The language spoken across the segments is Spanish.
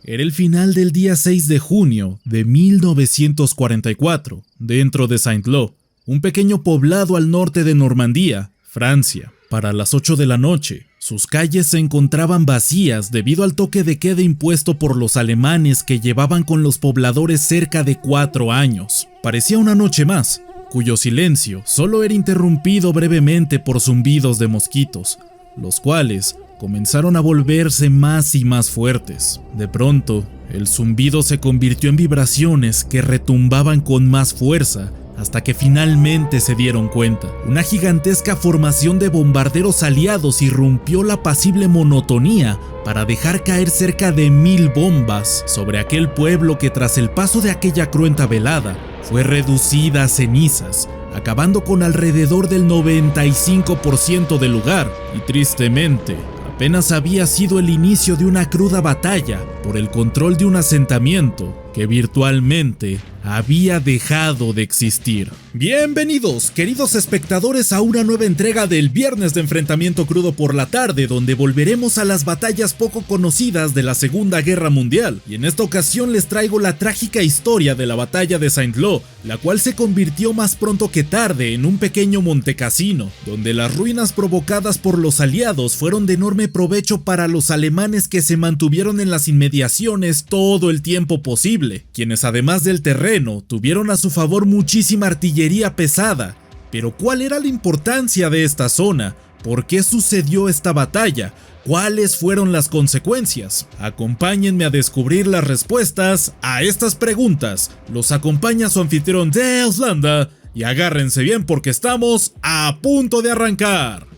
Era el final del día 6 de junio de 1944, dentro de Saint-Lô, un pequeño poblado al norte de Normandía, Francia. Para las 8 de la noche, sus calles se encontraban vacías debido al toque de queda impuesto por los alemanes que llevaban con los pobladores cerca de 4 años. Parecía una noche más, cuyo silencio solo era interrumpido brevemente por zumbidos de mosquitos, los cuales comenzaron a volverse más y más fuertes. De pronto, el zumbido se convirtió en vibraciones que retumbaban con más fuerza hasta que finalmente se dieron cuenta. Una gigantesca formación de bombarderos aliados irrumpió la apacible monotonía para dejar caer cerca de 1000 bombas sobre aquel pueblo que tras el paso de aquella cruenta velada fue reducida a cenizas, acabando con alrededor del 95% del lugar y tristemente apenas había sido el inicio de una cruda batalla por el control de un asentamiento que virtualmente había dejado de existir. Bienvenidos, queridos espectadores, a una nueva entrega del Viernes de Enfrentamiento Crudo por la tarde, donde volveremos a las batallas poco conocidas de la Segunda Guerra Mundial. Y en esta ocasión les traigo la trágica historia de la batalla de Saint-Lô, la cual se convirtió más pronto que tarde en un pequeño Montecasino, donde las ruinas provocadas por los aliados fueron de enorme provecho para los alemanes que se mantuvieron en las inmediaciones todo el tiempo posible, quienes además del terreno tuvieron a su favor muchísima artillería pesada. Pero ¿cuál era la importancia de esta zona? ¿Por qué sucedió esta batalla? ¿Cuáles fueron las consecuencias? Acompáñenme a descubrir las respuestas a estas preguntas. Los acompaña su anfitrión de Auslanda y agárrense bien porque estamos a punto de arrancar.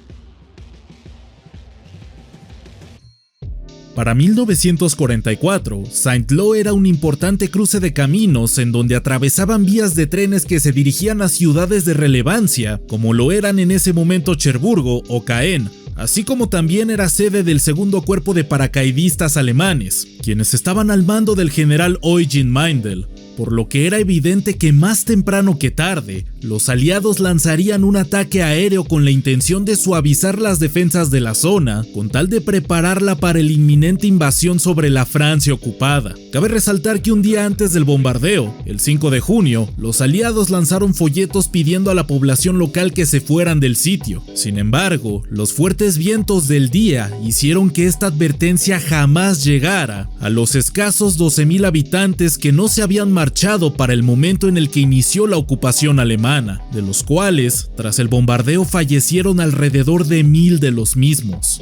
Para 1944, Saint-Lô era un importante cruce de caminos en donde atravesaban vías de trenes que se dirigían a ciudades de relevancia, como lo eran en ese momento Cherburgo o Caen, así como también era sede del segundo cuerpo de paracaidistas alemanes, quienes estaban al mando del general Eugen Meindl, por lo que era evidente que más temprano que tarde, los aliados lanzarían un ataque aéreo con la intención de suavizar las defensas de la zona, con tal de prepararla para la inminente invasión sobre la Francia ocupada. Cabe resaltar que un día antes del bombardeo, el 5 de junio, los aliados lanzaron folletos pidiendo a la población local que se fueran del sitio. Sin embargo, los fuertes vientos del día hicieron que esta advertencia jamás llegara a los escasos 12,000 habitantes que no se habían marchado para el momento en el que inició la ocupación alemana, de los cuales, tras el bombardeo, fallecieron alrededor de 1000 de los mismos.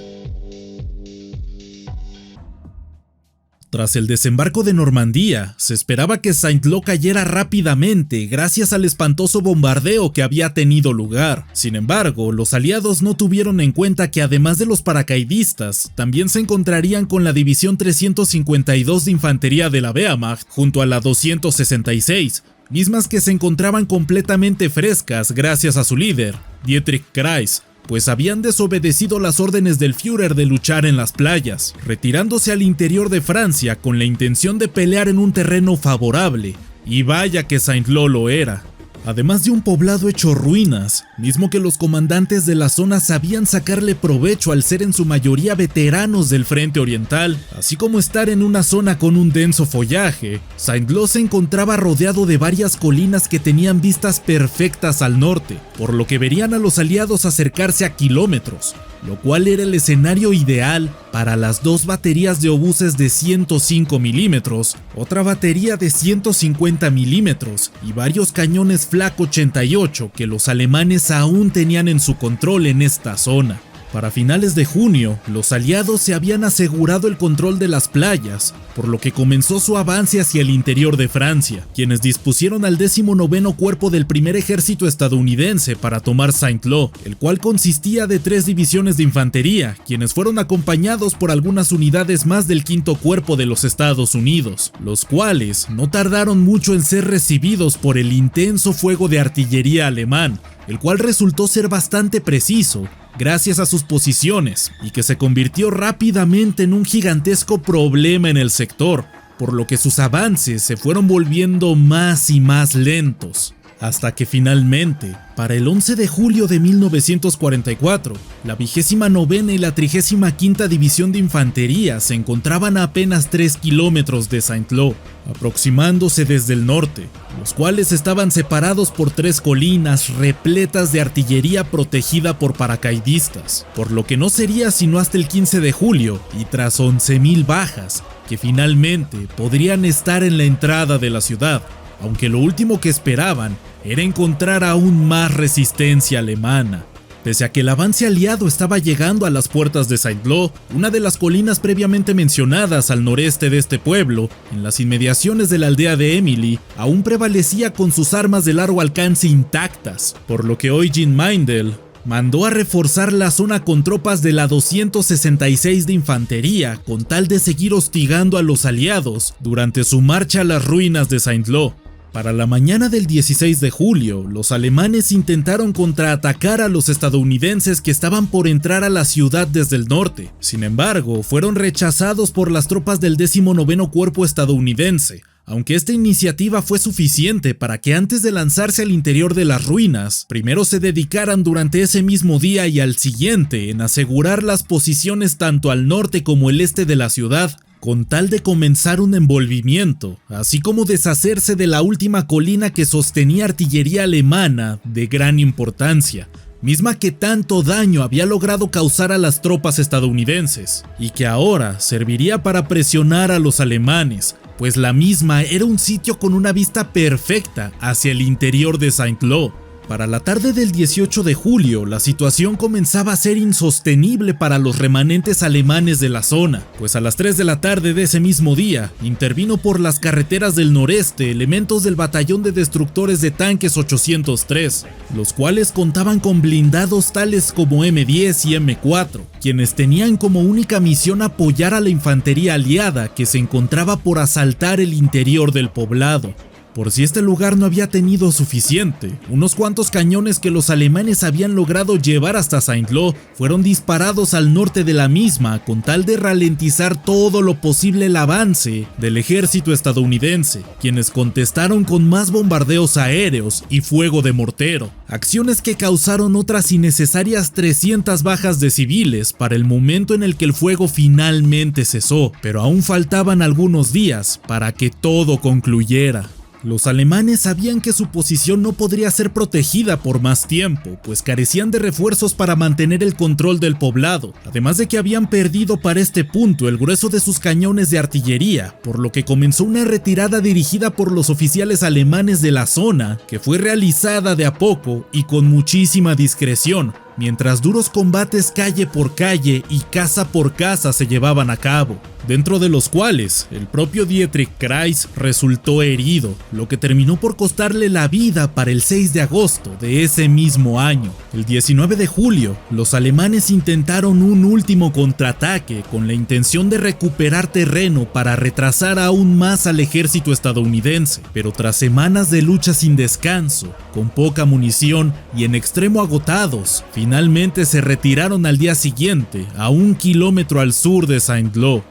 Tras el desembarco de Normandía, se esperaba que Saint-Lô cayera rápidamente gracias al espantoso bombardeo que había tenido lugar. Sin embargo, los aliados no tuvieron en cuenta que además de los paracaidistas, también se encontrarían con la División 352 de Infantería de la Wehrmacht junto a la 266, mismas que se encontraban completamente frescas gracias a su líder, Dietrich Kreis, pues habían desobedecido las órdenes del Führer de luchar en las playas, retirándose al interior de Francia con la intención de pelear en un terreno favorable, y vaya que Saint-Lô lo era. Además de un poblado hecho ruinas, mismo que los comandantes de la zona sabían sacarle provecho al ser en su mayoría veteranos del frente oriental, así como estar en una zona con un denso follaje, Saint-Lô se encontraba rodeado de varias colinas que tenían vistas perfectas al norte, por lo que verían a los aliados acercarse a kilómetros, lo cual era el escenario ideal para las dos baterías de obuses de 105 milímetros, otra batería de 150 milímetros y varios cañones Flak 88 que los alemanes aún tenían en su control en esta zona. Para finales de junio, los aliados se habían asegurado el control de las playas, por lo que comenzó su avance hacia el interior de Francia, quienes dispusieron al 19º Cuerpo del Primer Ejército estadounidense para tomar Saint-Lô, el cual consistía de 3 divisiones de infantería, quienes fueron acompañados por algunas unidades más del 5º Cuerpo de los Estados Unidos, los cuales no tardaron mucho en ser recibidos por el intenso fuego de artillería alemán, el cual resultó ser bastante preciso, gracias a sus posiciones, y que se convirtió rápidamente en un gigantesco problema en el sector, por lo que sus avances se fueron volviendo más y más lentos. hasta que finalmente, para el 11 de julio de 1944, la 29ª y la 35ª División de Infantería se encontraban a apenas 3 kilómetros de Saint-Lô, aproximándose desde el norte, los cuales estaban separados por 3 colinas repletas de artillería protegida por paracaidistas, por lo que no sería sino hasta el 15 de julio y tras 11,000 bajas, que finalmente podrían estar en la entrada de la ciudad, aunque lo último que esperaban era encontrar aún más resistencia alemana. Pese a que el avance aliado estaba llegando a las puertas de Saint-Lô, una de las colinas previamente mencionadas al noreste de este pueblo, en las inmediaciones de la aldea de Emily, aún prevalecía con sus armas de largo alcance intactas, por lo que Eugen Meindl mandó a reforzar la zona con tropas de la 266 de infantería con tal de seguir hostigando a los aliados durante su marcha a las ruinas de Saint-Lô. Para la mañana del 16 de julio, los alemanes intentaron contraatacar a los estadounidenses que estaban por entrar a la ciudad desde el norte. Sin embargo, fueron rechazados por las tropas del 19º Cuerpo estadounidense, aunque esta iniciativa fue suficiente para que antes de lanzarse al interior de las ruinas, primero se dedicaran durante ese mismo día y al siguiente en asegurar las posiciones tanto al norte como el este de la ciudad, con tal de comenzar un envolvimiento, así como deshacerse de la última colina que sostenía artillería alemana de gran importancia, misma que tanto daño había logrado causar a las tropas estadounidenses, y que ahora serviría para presionar a los alemanes, pues la misma era un sitio con una vista perfecta hacia el interior de Saint-Lô. Para la tarde del 18 de julio, la situación comenzaba a ser insostenible para los remanentes alemanes de la zona, pues a las 3 de la tarde de ese mismo día, intervino por las carreteras del noreste elementos del batallón de destructores de tanques 803, los cuales contaban con blindados tales como M10 y M4, quienes tenían como única misión apoyar a la infantería aliada que se encontraba por asaltar el interior del poblado. Por si este lugar no había tenido suficiente, unos cuantos cañones que los alemanes habían logrado llevar hasta Saint-Lô fueron disparados al norte de la misma con tal de ralentizar todo lo posible el avance del ejército estadounidense, quienes contestaron con más bombardeos aéreos y fuego de mortero, acciones que causaron otras innecesarias 300 bajas de civiles para el momento en el que el fuego finalmente cesó, pero aún faltaban algunos días para que todo concluyera. Los alemanes sabían que su posición no podría ser protegida por más tiempo, pues carecían de refuerzos para mantener el control del poblado, además de que habían perdido para este punto el grueso de sus cañones de artillería, por lo que comenzó una retirada dirigida por los oficiales alemanes de la zona, que fue realizada de a poco y con muchísima discreción, mientras duros combates calle por calle y casa por casa se llevaban a cabo, dentro de los cuales el propio Dietrich Kreis resultó herido, lo que terminó por costarle la vida para el 6 de agosto de ese mismo año. El 19 de julio, los alemanes intentaron un último contraataque con la intención de recuperar terreno para retrasar aún más al ejército estadounidense, pero tras semanas de lucha sin descanso, con poca munición y en extremo agotados, finalmente se retiraron al día siguiente a 1 kilómetro al sur de Saint-Lô.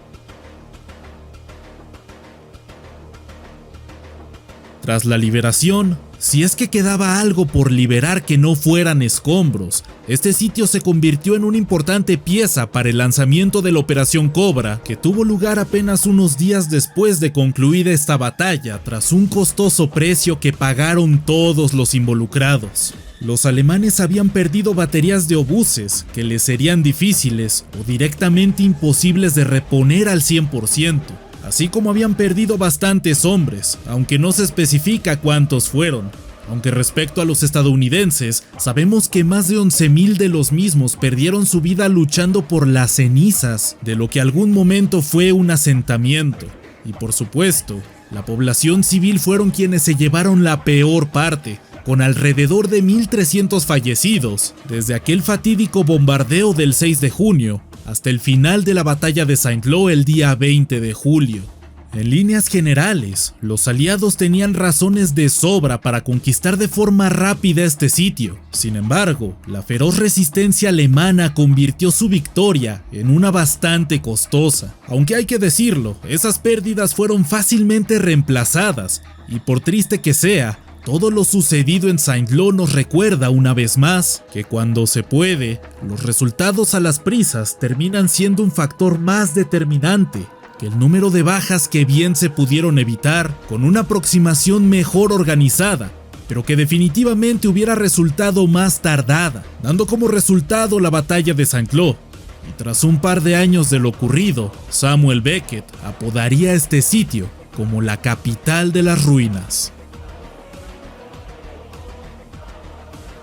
Tras la liberación, si es que quedaba algo por liberar que no fueran escombros, este sitio se convirtió en una importante pieza para el lanzamiento de la Operación Cobra, que tuvo lugar apenas unos días después de concluida esta batalla, tras un costoso precio que pagaron todos los involucrados. Los alemanes habían perdido baterías de obuses que les serían difíciles o directamente imposibles de reponer al 100%. Así como habían perdido bastantes hombres, aunque no se especifica cuántos fueron. Aunque respecto a los estadounidenses, sabemos que más de 11,000 de los mismos perdieron su vida luchando por las cenizas de lo que algún momento fue un asentamiento. Y por supuesto, la población civil fueron quienes se llevaron la peor parte, con alrededor de 1,300 fallecidos, desde aquel fatídico bombardeo del 6 de junio, hasta el final de la batalla de Saint-Lô el día 20 de julio. En líneas generales, los aliados tenían razones de sobra para conquistar de forma rápida este sitio. Sin embargo, la feroz resistencia alemana convirtió su victoria en una bastante costosa. Aunque hay que decirlo, esas pérdidas fueron fácilmente reemplazadas, y por triste que sea, Todo lo sucedido en Saint-Lô nos recuerda una vez más que cuando se puede, los resultados a las prisas terminan siendo un factor más determinante que el número de bajas que bien se pudieron evitar con una aproximación mejor organizada, pero que definitivamente hubiera resultado más tardada, dando como resultado la batalla de Saint-Lô. Y tras un par de años de lo ocurrido, Samuel Beckett apodaría este sitio como la capital de las ruinas.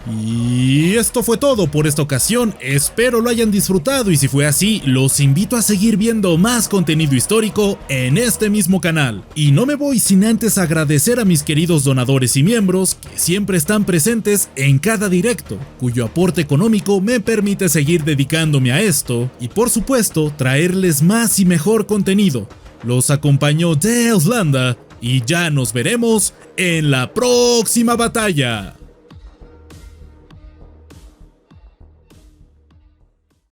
Y esto fue todo por esta ocasión, espero lo hayan disfrutado y si fue así, los invito a seguir viendo más contenido histórico en este mismo canal. Y no me voy sin antes agradecer a mis queridos donadores y miembros que siempre están presentes en cada directo, cuyo aporte económico me permite seguir dedicándome a esto y por supuesto traerles más y mejor contenido. Los acompañó Deus Landa y ya nos veremos en la próxima batalla.